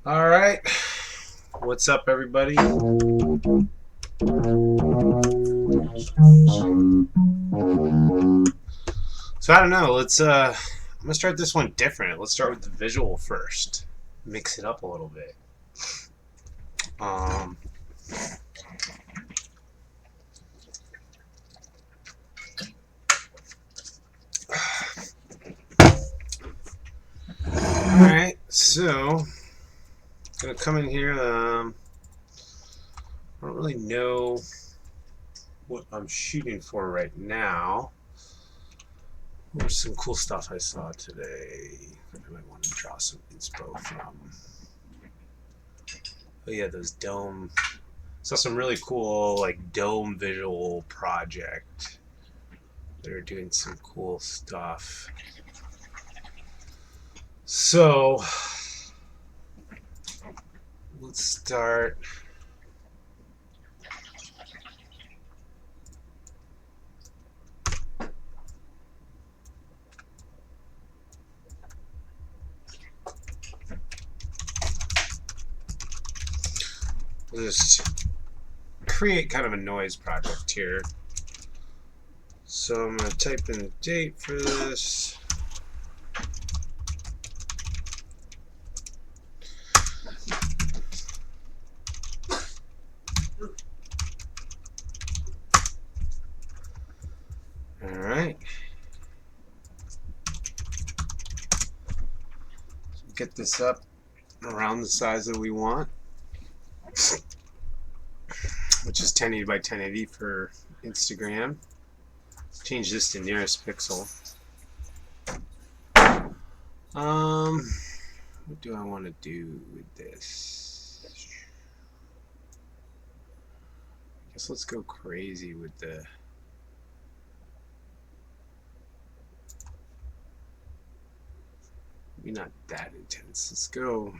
All right. What's up, everybody? So I don't know. I'm gonna start this one different. Let's start with the visual first. Mix it up a little bit. Um, all right. So gonna come in here. I don't really know what I'm shooting for right now. There's some cool stuff I saw today. I might want to draw some inspo from. Oh yeah, those dome. Saw some really cool like dome visual project. They're doing some cool stuff. So let's start. We'll just create kind of a noise project here. So I'm going to type in the date for this. All right. Get this up around the size that we want, which is 1080 by 1080 for Instagram. Change this to nearest pixel. What do I want to do with this? I guess let's go crazy with the maybe not that intense. Let's go.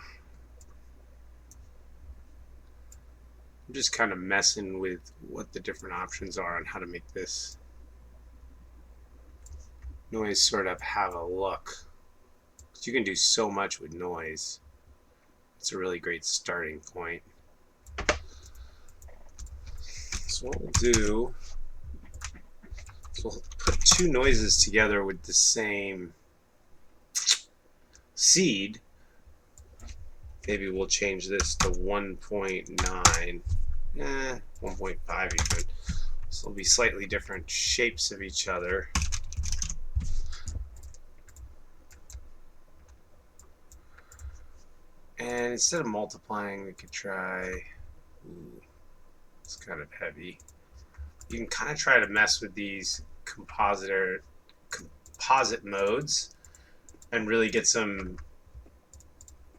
I'm just kind of messing with what the different options are on how to make this noise sort of have a look. Because you can do so much with noise. It's a really great starting point. So what we'll do is we'll put two noises together with the same seed. Maybe we'll change this to 1.9, 1.5 even. So it'll be slightly different shapes of each other. And instead of multiplying, we could try, it's kind of heavy. You can kind of try to mess with these composite modes and really get some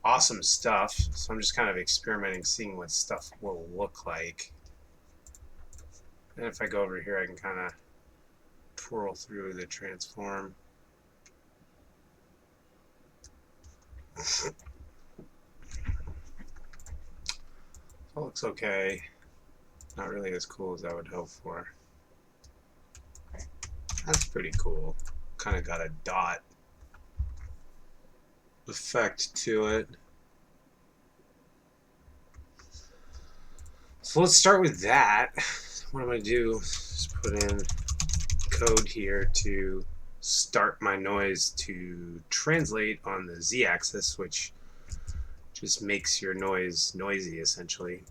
awesome stuff. So I'm just kind of experimenting, seeing what stuff will look like. And if I go over here, I can kind of twirl through the transform. That looks okay. Not really as cool as I would hope for. That's pretty cool. Kind of got a dot effect to it. So let's start with that. What I'm going to do is put in code here to start my noise to translate on the z-axis, which just makes your noise noisy essentially.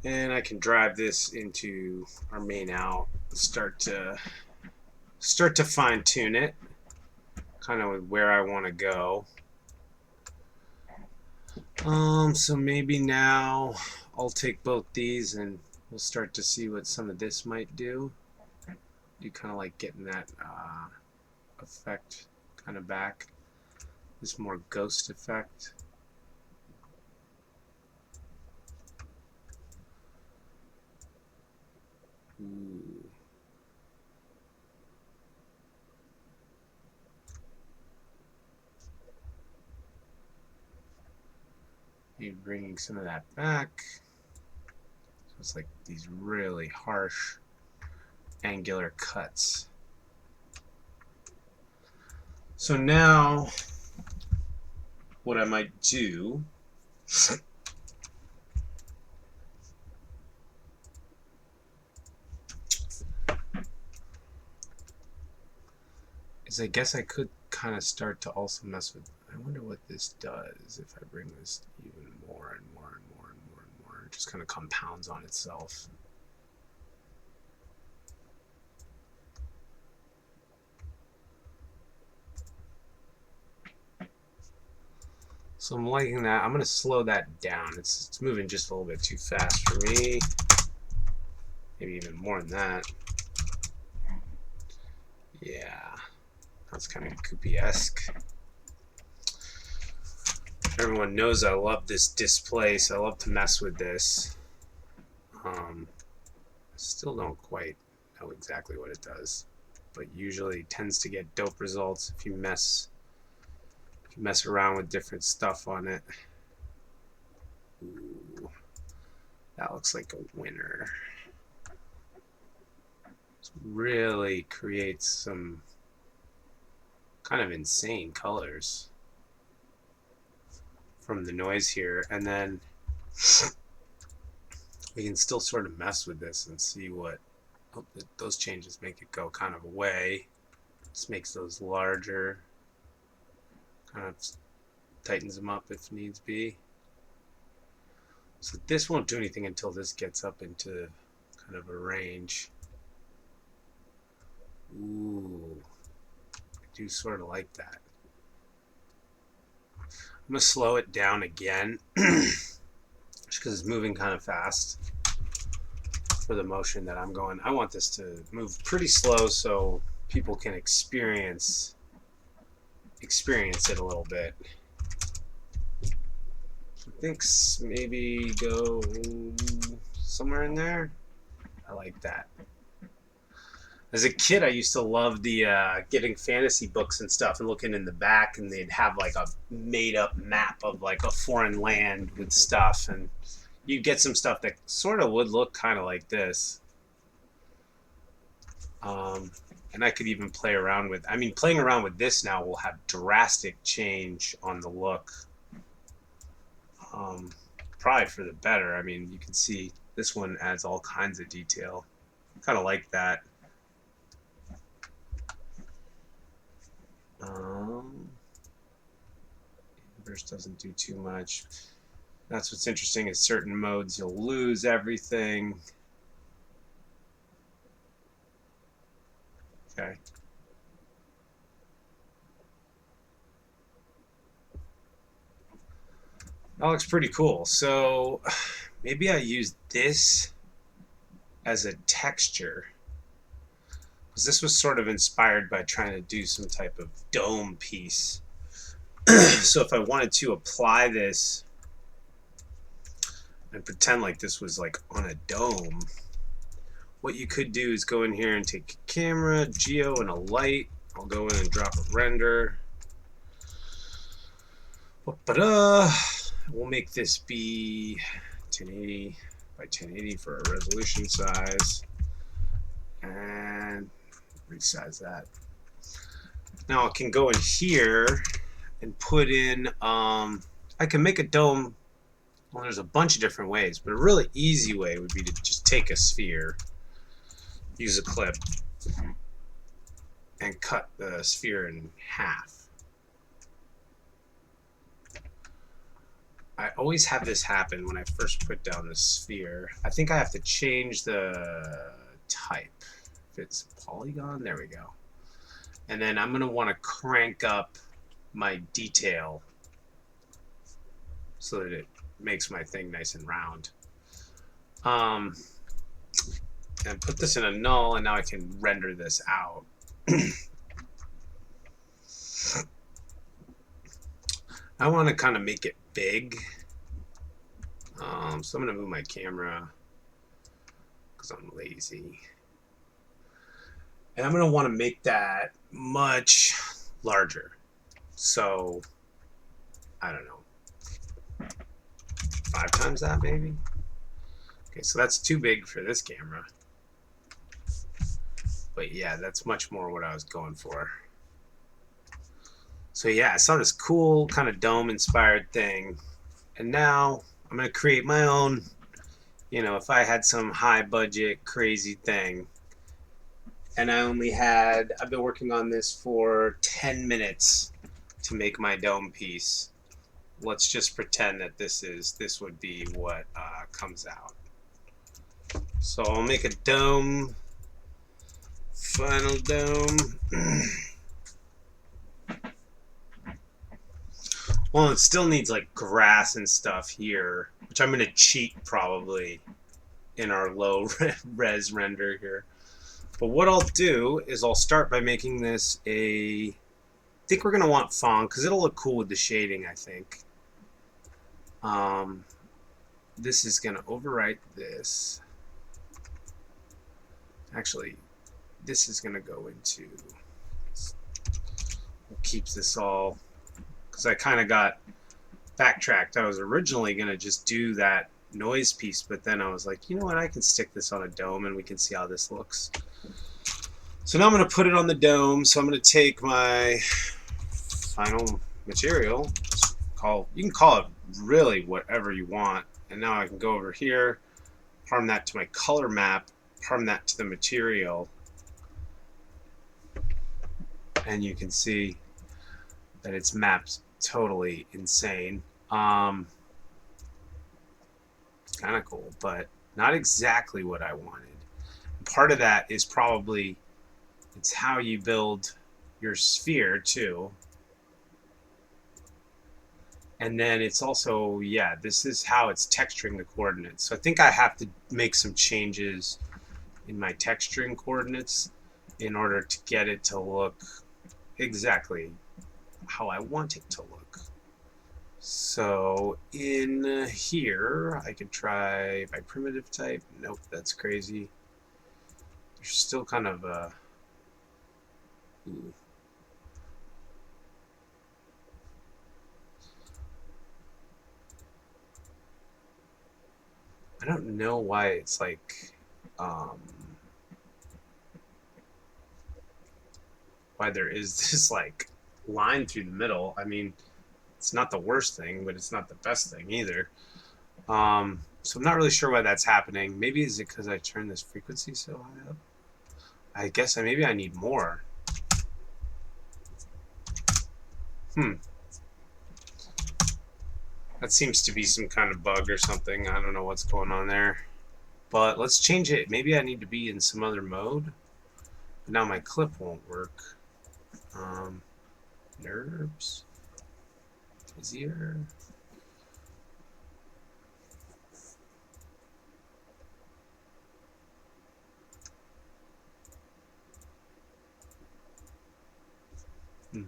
And I can drive this into our main out, start to fine tune it kind of with where I want to go. So maybe now I'll take both these and we'll start to see what some of this might do. You kind of like getting that effect kind of back, this more ghost effect. Ooh. Maybe bringing some of that back. So it's like these really harsh angular cuts. So now what I might do is I guess I could kind of start to also mess with, I wonder what this does if I bring this even more and more and more and more and more. It just kind of compounds on itself. So I'm liking that. I'm going to slow that down. It's moving just a little bit too fast for me. Maybe even more than that. Yeah. That's kind of Goopy-esque. Everyone knows I love this displace. I love to mess with this. I still don't quite know exactly what it does, but usually tends to get dope results if you mess around with different stuff on it. Ooh, that looks like a winner. This really creates some kind of insane colors from the noise here, and then we can still sort of mess with this and see what, oh, those changes make it go kind of away. This makes those larger, kind of tightens them up if needs be. So this won't do anything until this gets up into kind of a range. Ooh, I do sort of like that. I'm going to slow it down again just because it's moving kind of fast for the motion that I'm going. I want this to move pretty slow so people can experience it a little bit. I think maybe go somewhere in there. I like that. As a kid, I used to love the getting fantasy books and stuff and looking in the back, and they'd have like a made-up map of like a foreign land with stuff, and you'd get some stuff that sort of would look kind of like this. And I could even play around with, I mean, playing around with this now will have drastic change on the look. Probably for the better. I mean, you can see this one adds all kinds of detail. Kind of like that. Inverse doesn't do too much. That's what's interesting is certain modes you'll lose everything. Okay. That looks pretty cool. So maybe I use this as a texture, because this was sort of inspired by trying to do some type of dome piece. So if I wanted to apply this and pretend like this was like on a dome, what you could do is go in here and take a camera, geo, and a light. I'll go in and drop a render. We'll make this be 1080 by 1080 for a resolution size, and resize that. Now I can go in here and put in, I can make a dome. Well, there's a bunch of different ways, but a really easy way would be to just take a sphere, use a clip, and cut the sphere in half. I always have this happen when I first put down the sphere. I think I have to change the type. If it's polygon, there we go. And then I'm going to want to crank up my detail so that it makes my thing nice and round. And put this in a null, and now I can render this out. I want to kind of make it big. So I'm going to move my camera because I'm lazy. And I'm going to want to make that much larger. So, I don't know, 5 times that maybe? Okay, so that's too big for this camera. But yeah, that's much more what I was going for. So yeah, I saw this cool kind of dome inspired thing, and now I'm gonna create my own. You know, if I had some high budget crazy thing, and I've been working on this for 10 minutes to make my dome piece. Let's just pretend that this would be what comes out. So I'll make a dome, final dome. Well, it still needs like grass and stuff here, which I'm going to cheat probably in our low res render here. But what I'll do is I'll start by making this I think we're going to want font because it'll look cool with the shading, I think. This is going to overwrite this. Actually, this is going to go into... We'll keep this all... Because I kind of got backtracked. I was originally going to just do that noise piece, but then I was like, you know what, I can stick this on a dome and we can see how this looks. So now I'm going to put it on the dome. So I'm going to take my final material. You can call it really whatever you want. And now I can go over here, harm that to my color map, harm that to the material. And you can see that it's mapped totally insane. Kind of cool, but not exactly what I wanted. Part of that is probably it's how you build your sphere too. And then it's also, yeah, this is how it's texturing the coordinates. So I think I have to make some changes in my texturing coordinates in order to get it to look exactly how I want it to look. So in here, I could try by primitive type. Nope, that's crazy. There's still kind of a... Ooh. I don't know why it's like... why there is this like line through the middle. I mean, it's not the worst thing, but it's not the best thing either. So I'm not really sure why that's happening. Maybe is it because I turned this frequency so high up? I guess maybe I need more. That seems to be some kind of bug or something. I don't know what's going on there. But let's change it. Maybe I need to be in some other mode. But now my clip won't work. Nerves. Easier. If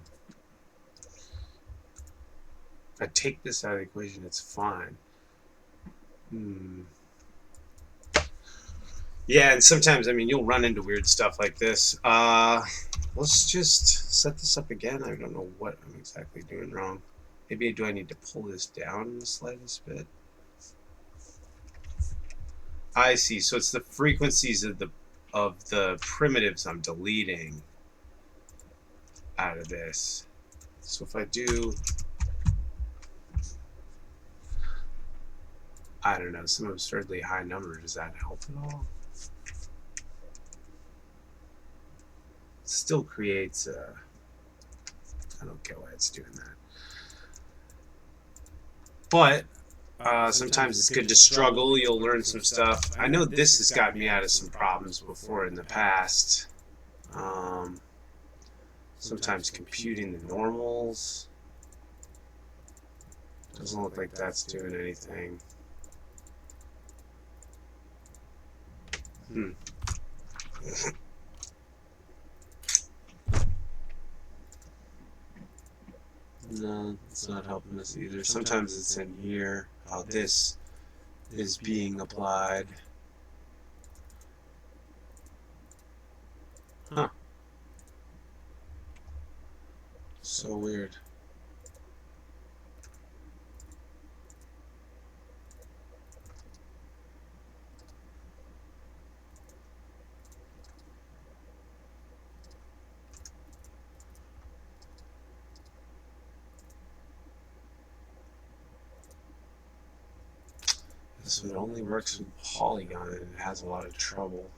I take this out of the equation, it's fine. Yeah, and sometimes, I mean, you'll run into weird stuff like this. Let's just set this up again. I don't know what I'm exactly doing wrong. Maybe do I need to pull this down the slightest bit? I see. So it's the frequencies of the primitives I'm deleting out of this. So if I do, I don't know, some absurdly high number, does that help at all? It still creates a... I don't get why it's doing that. But sometimes it's good to struggle. You'll learn some stuff. I know this has gotten me out of some problems before in the past. Sometimes computing the normals. Doesn't look like that's doing anything. No, it's not helping us either. Sometimes it's in here, how this is being applied. Huh. So weird. This one only works with polygon and it has a lot of trouble.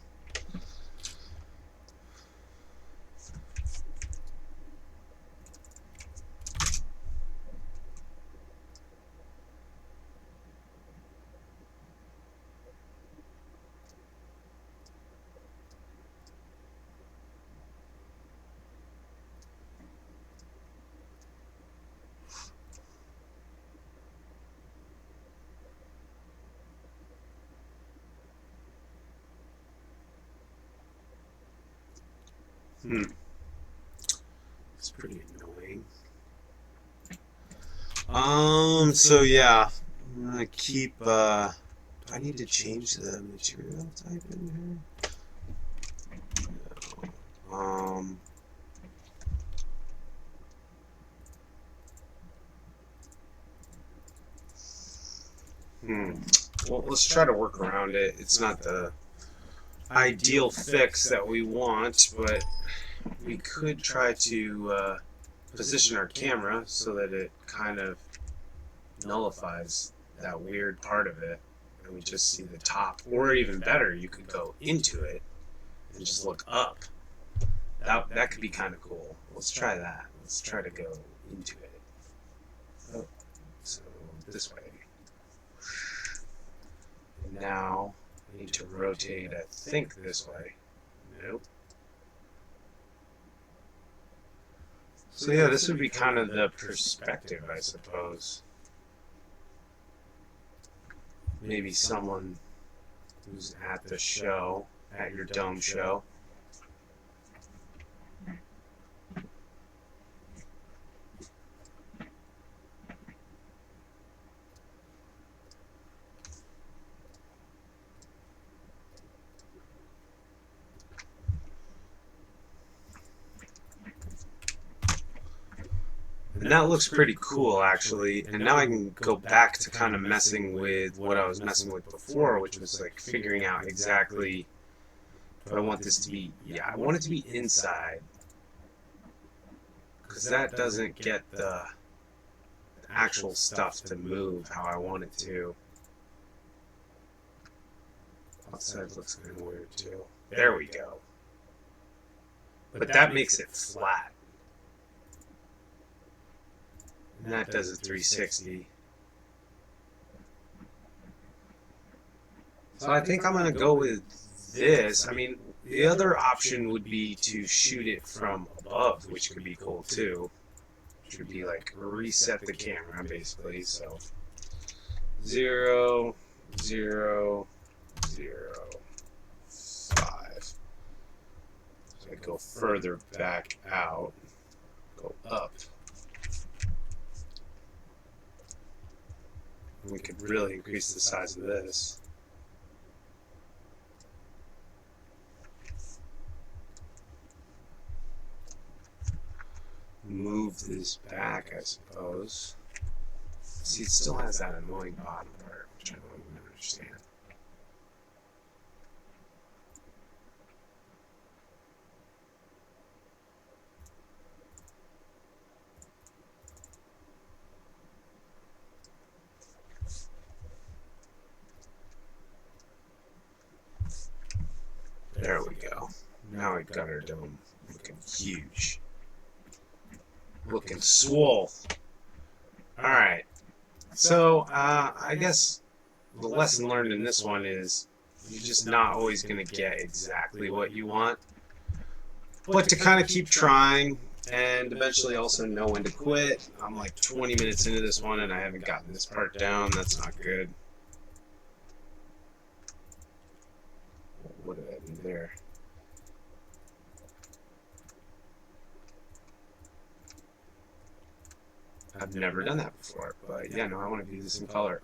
It's pretty annoying. So yeah, I'm gonna keep, do I need to change the material type in here? No. Well, let's try to work around it. It's not the ideal fix that we want, but we could try to position our camera so that it kind of nullifies that weird part of it and we just see the top. Or even better, you could go into it and just look up. That could be kind of cool. Let's try that. Let's try to go into it. Oh, so this way. And now I need to rotate, I think, this way. Nope. So yeah, this would be kind of the perspective, I suppose. Maybe someone who's at the show, at your dome show. And that looks pretty cool, actually. And now I can go back to kind of messing with what I was messing with before, which was like figuring out exactly, do I want this to be, yeah, I want it to be inside. Because that doesn't get the actual stuff to move how I want it to. Outside looks kind of weird too. There we go. But that makes it flat. And that does a 360. So I think I'm going to go with this. I mean, the other option would be to shoot it from above, which could be cool too. Which would be like reset the camera, basically. So 0, 0, 0, 5. So I go further back out, go up. We could really increase the size of this. Move this back, I suppose. See, it still has that annoying bottom part, which I don't even understand. There we go. Now we've got our dome looking huge. Looking swole. Alright. So, I guess the lesson learned in this one is you're just not always going to get exactly what you want. But to kind of keep trying and eventually also know when to quit. I'm like 20 minutes into this one and I haven't gotten this part down. That's not good. What did I do there? I've never done that before, but yeah, no, I want to do this in color.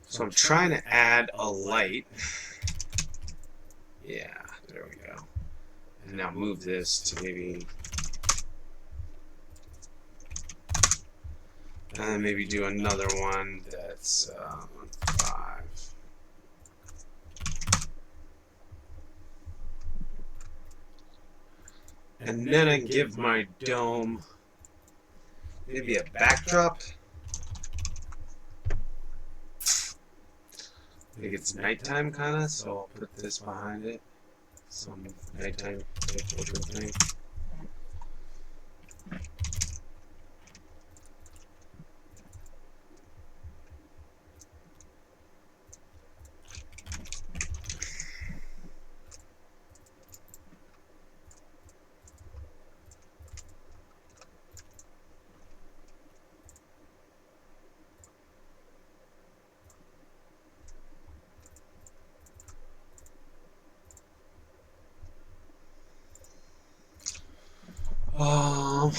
So I'm trying to add a light. Yeah, there we go. And now move this to maybe, and then maybe do another one that's 5. And then I give my dome maybe a backdrop. think it's nighttime kind of, so I'll put this behind it. Some nighttime type looking thing. I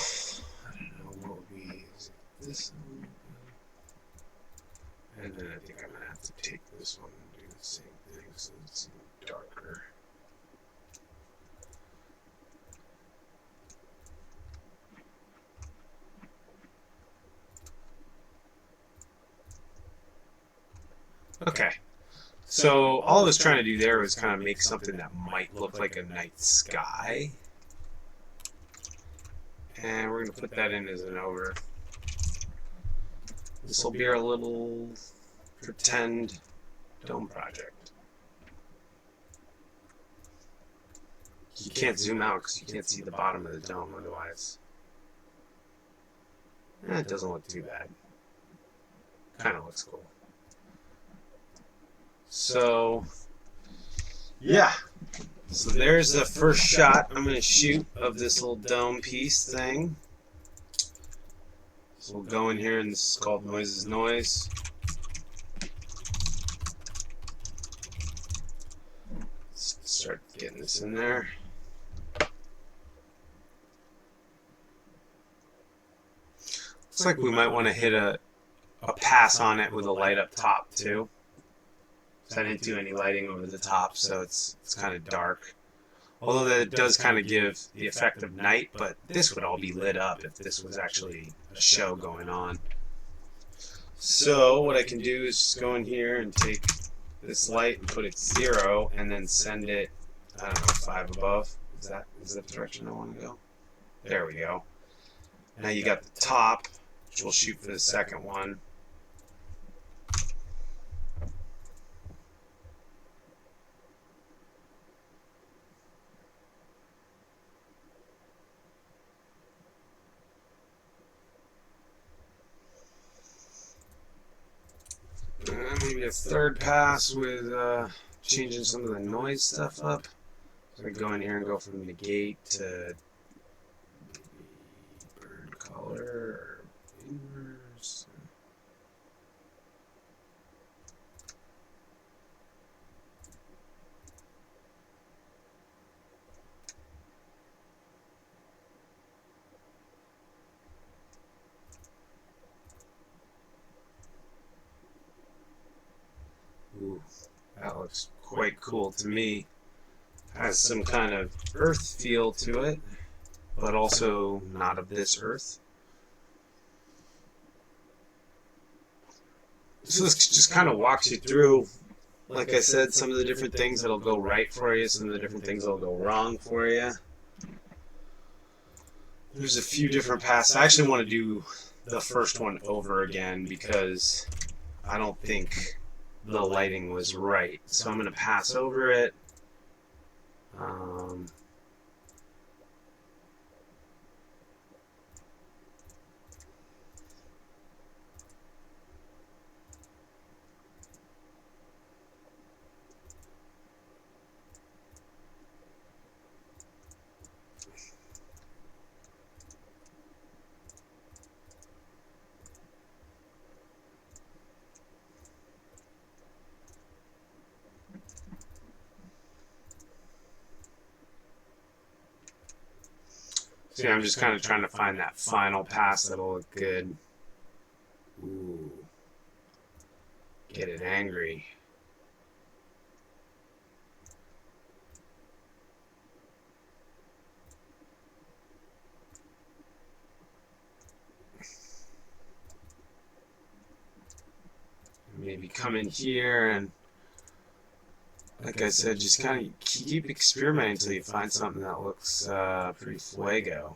don't know what would be this one. And then I think I'm gonna have to take this one and do the same thing so it's darker. Okay. So all I was trying to do there was kind of make something that might look like a night sky. And we're going to put that in as an over. This will be our little pretend dome project. You can't zoom out because you can't see the bottom of the dome otherwise. It doesn't look too bad. Kind of looks cool. So, yeah. So there's the first shot I'm going to shoot of this little dome piece thing. So we'll go in here, and this is called Noise is Noise. Let's start getting this in there. Looks like we might want to hit a pass on it with a light up top too. So I didn't do any lighting over the top, so it's kind of dark. Although that does kind of give the effect of night, but this would all be lit up if this was actually a show going on. So what I can do is just go in here and take this light and put it 0 and then send it, I don't know, 5 above. Is that the direction I want to go? There we go. Now you got the top, which we'll shoot for the second one. Maybe a third pass with changing some of the noise stuff up. So I go in here and go from negate to maybe burn color or inverse. Ooh, that looks quite cool to me. Has some kind of earth feel to it, but also not of this earth. So this just kind of walks you through, like I said, some of the different things that'll go right for you, some of the different things that'll go wrong for you. There's a few different passes. I actually want to do the first one over again because I don't think the lighting was right. So I'm going to pass over it. See, I'm just kind of trying to find that final pass that'll look good. Ooh. Get it angry. Maybe come in here and, like I said, just kind of keep experimenting until you find something that looks pretty fuego.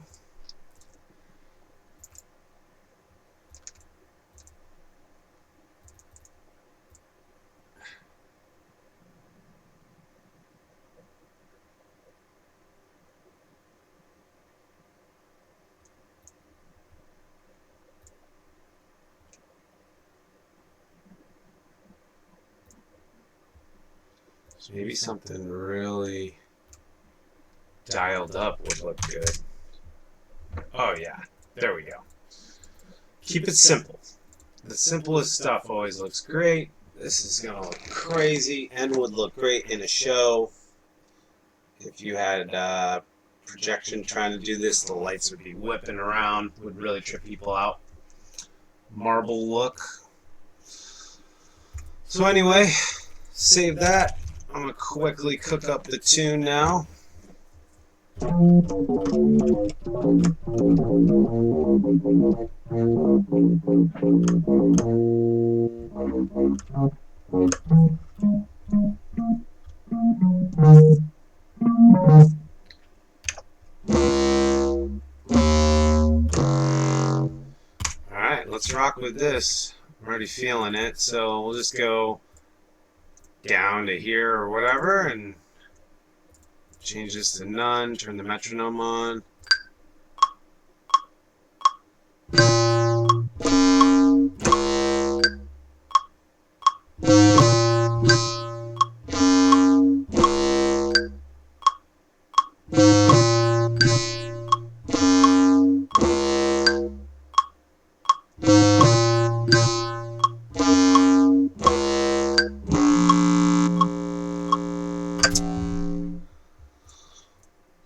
So maybe something really dialed up would look good. Oh yeah, there we go. Keep it simple. The simplest stuff always looks great. This is going to look crazy and would look great in a show. If you had projection trying to do this, the lights would be whipping around, would really trip people out. Marble look. So anyway, save that. I'm going to quickly cook up the tune now. Alright, let's rock with this. I'm already feeling it, so we'll just go down to here or whatever and change this to none, turn the metronome on.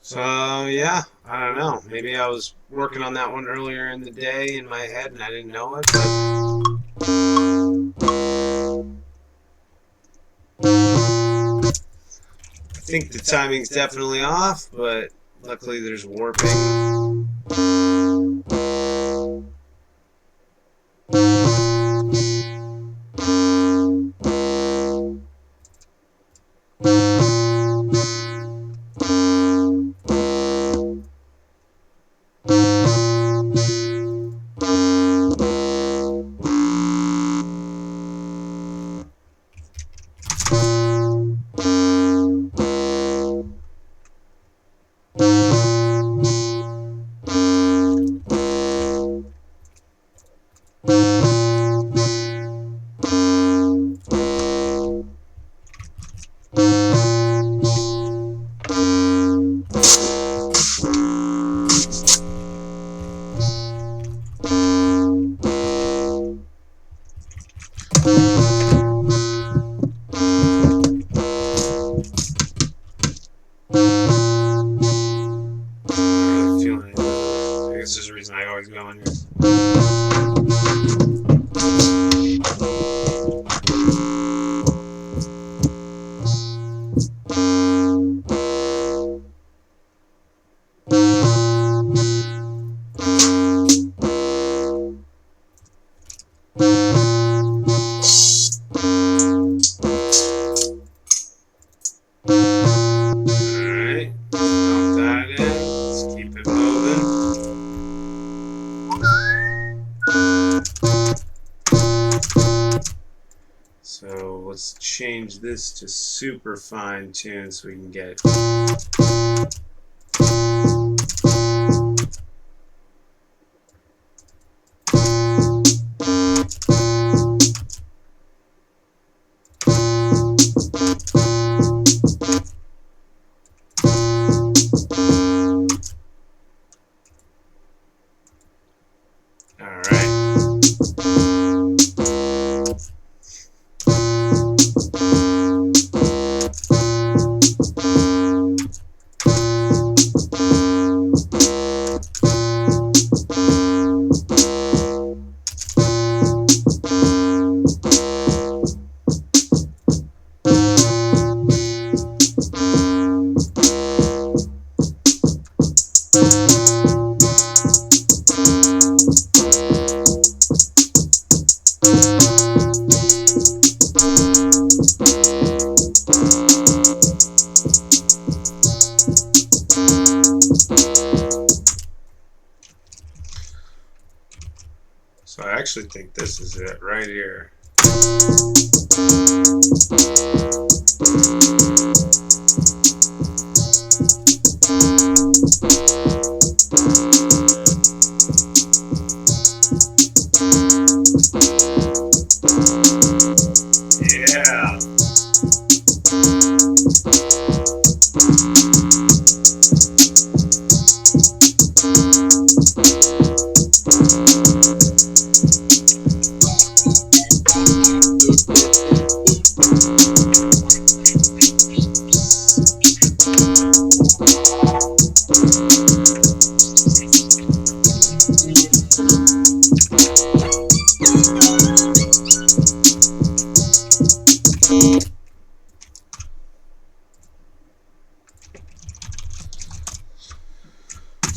So yeah, I don't know. Maybe I was working on that one earlier in the day in my head and I didn't know it, but I think the timing's definitely off, but luckily there's warping. There's a reason I always go in here. Alright, dump that in. Let's keep it moving. So let's change this to super fine tune so we can get So I actually think this is it right here. Yeah.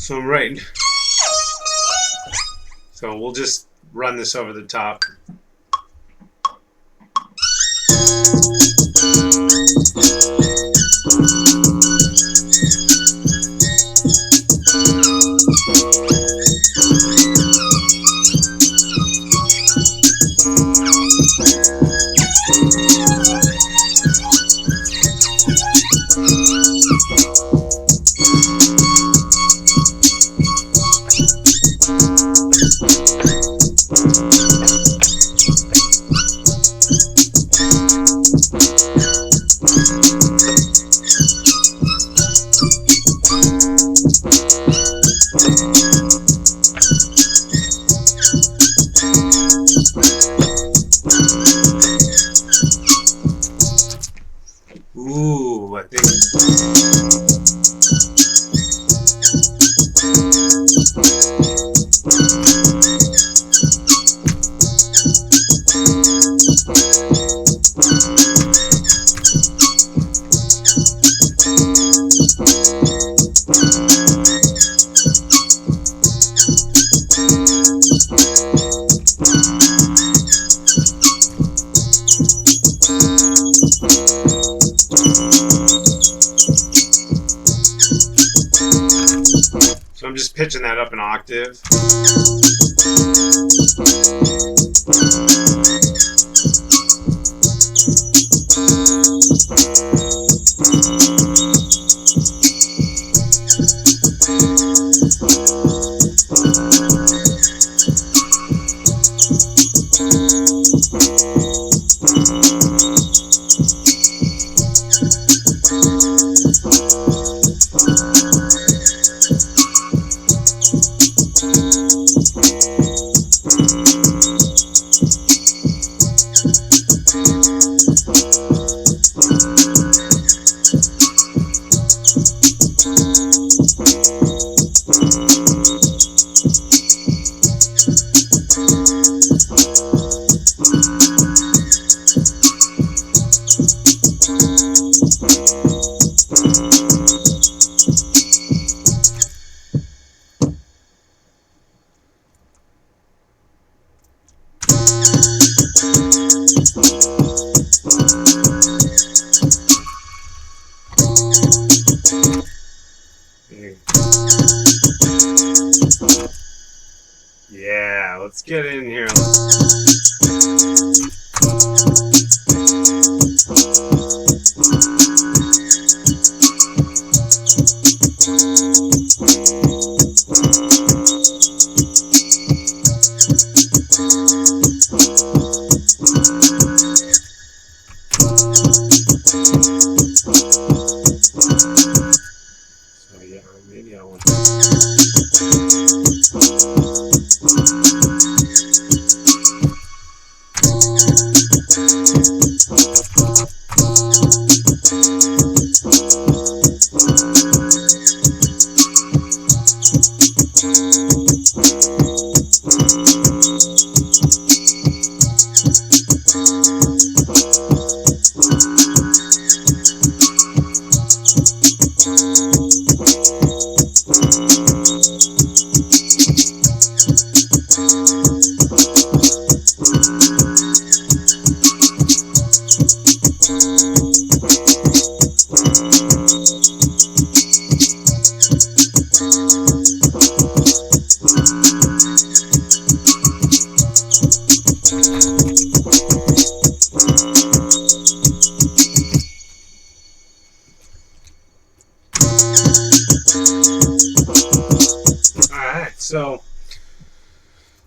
So I'm right. So we'll just run this over the top. Ooh, I think. So I'm just pitching that up an octave. Yeah, let's get in here. So yeah, maybe I want to. So,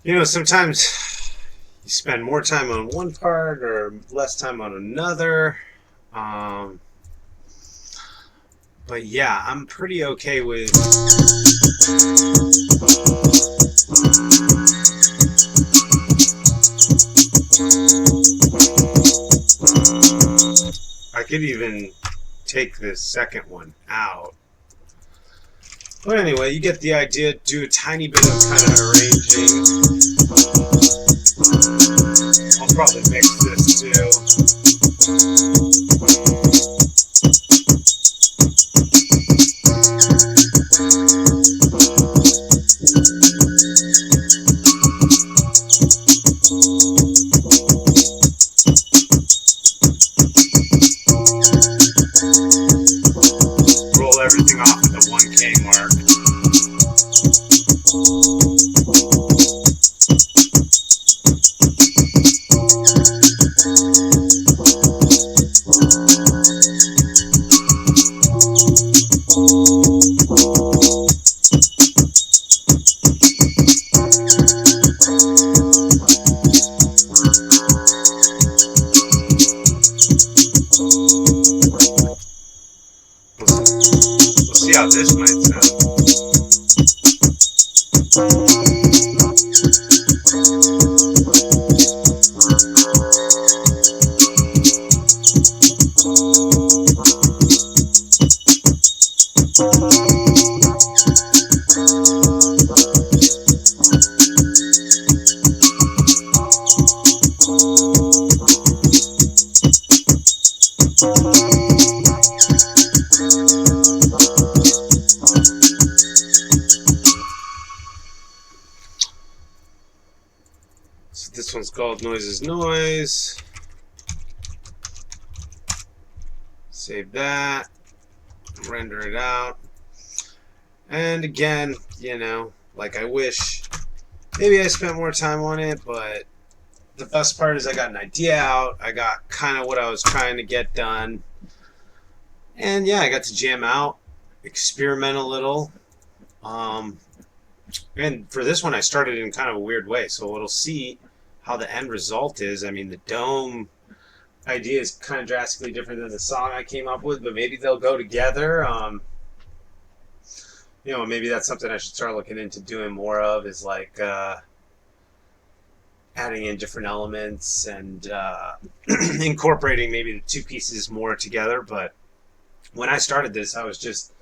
you know, sometimes you spend more time on one part or less time on another. But yeah, I'm pretty okay with I could even take this second one out. But anyway, you get the idea. Do a tiny bit of kind of arranging. I'll probably mix this too. So this one's called Noise is Noise. Save that, render it out. And again, you know, like I wish maybe I spent more time on it, but the best part is I got an idea out. I got kind of what I was trying to get done. And yeah, I got to jam out, experiment a little. And for this one, I started in kind of a weird way. So we'll see how the end result is. I mean, the dome idea is kind of drastically different than the song I came up with, but maybe they'll go together. You know, maybe that's something I should start looking into doing more of, is like adding in different elements and incorporating maybe the two pieces more together. But when I started this, I was just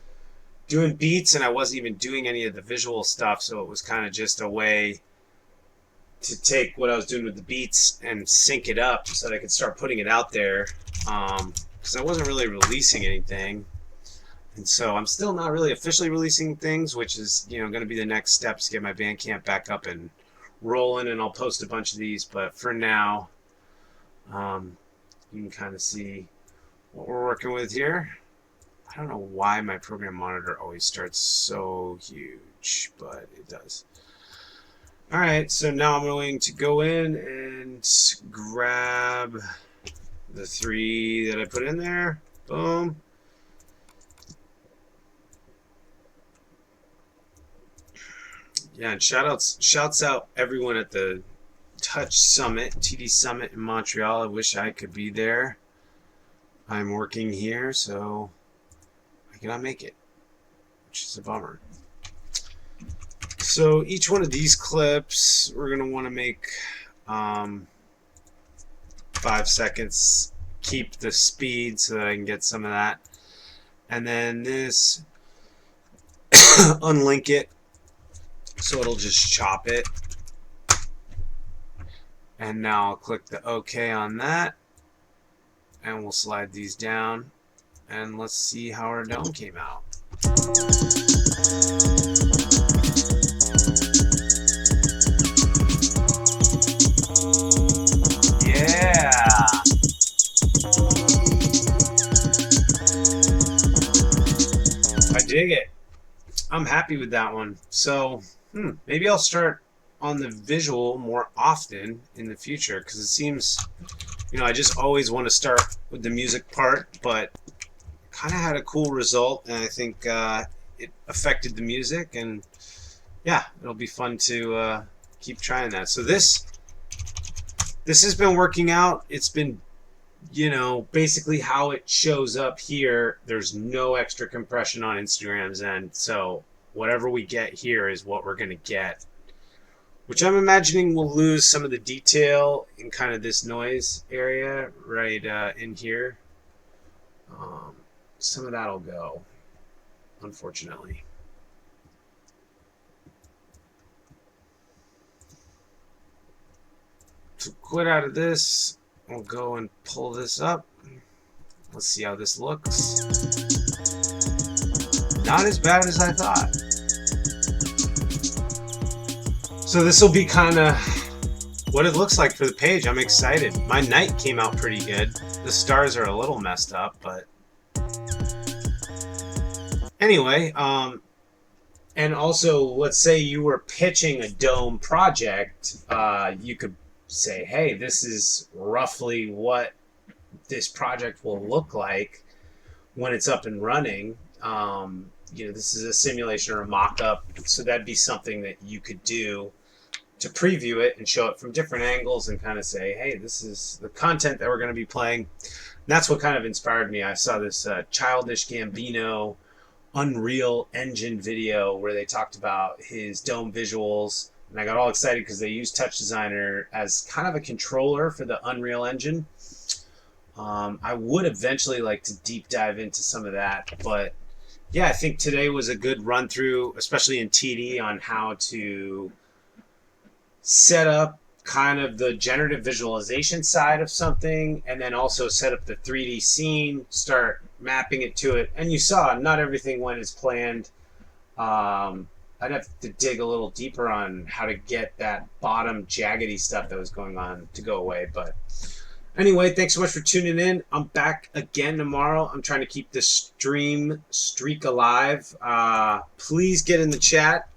doing beats and I wasn't even doing any of the visual stuff, so it was kind of just a way to take what I was doing with the beats and sync it up so that I could start putting it out there, because I wasn't really releasing anything. And so I'm still not really officially releasing things, which is, you know, going to be the next step to get my Bandcamp back up and rolling, and I'll post a bunch of these. But for now, you can kind of see what we're working with here. I don't know why my program monitor always starts so huge, but it does. Alright, so now I'm going to go in and grab the 3 that I put in there. Boom. Yeah, and shouts out everyone at the Touch Summit, TD Summit in Montreal. I wish I could be there. I'm working here, so I cannot make it, which is a bummer. So each one of these clips, we're going to want to make 5 seconds. Keep the speed so that I can get some of that. And then this, unlink it so it'll just chop it. And now I'll click the OK on that. And we'll slide these down. And let's see how our dome came out. Yeah! I dig it. I'm happy with that one. So, maybe I'll start on the visual more often in the future, because it seems, you know, I just always want to start with the music part, but kind of had a cool result, and I think it affected the music, and yeah, it'll be fun to keep trying that. So this has been working out. It's been, you know, basically how it shows up here. There's no extra compression on Instagram's end, so whatever we get here is what we're going to get, which I'm imagining will lose some of the detail in kind of this noise area right in here. Some of that will go, unfortunately. To quit out of this, we'll go and pull this up. Let's see how this looks. Not as bad as I thought. So this will be kind of what it looks like for the page. I'm excited. My night came out pretty good. The stars are a little messed up, but anyway, and also, let's say you were pitching a dome project, you could say, hey, this is roughly what this project will look like when it's up and running. You know, this is a simulation or a mock-up, so that'd be something that you could do to preview it and show it from different angles and kind of say, hey, this is the content that we're going to be playing. And that's what kind of inspired me. I saw this Childish Gambino Unreal Engine video where they talked about his dome visuals, and I got all excited because they used Touchdesigner as kind of a controller for the Unreal Engine. I would eventually like to deep dive into some of that, but yeah, I think today was a good run through, especially in TD, on how to set up kind of the generative visualization side of something, and then also set up the 3D scene, start mapping it to it. And you saw not everything went as planned. I I'd have to dig a little deeper on how to get that bottom jaggedy stuff that was going on to go away. But anyway, thanks so much for tuning in. I'm back again tomorrow. I'm trying to keep this stream streak alive. Please get in the chat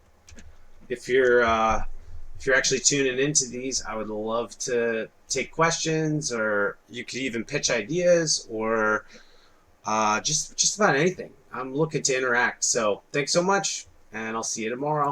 if you're actually tuning into these. I would love to take questions, or you could even pitch ideas, or just about anything. I'm looking to interact. So thanks so much, and I'll see you tomorrow.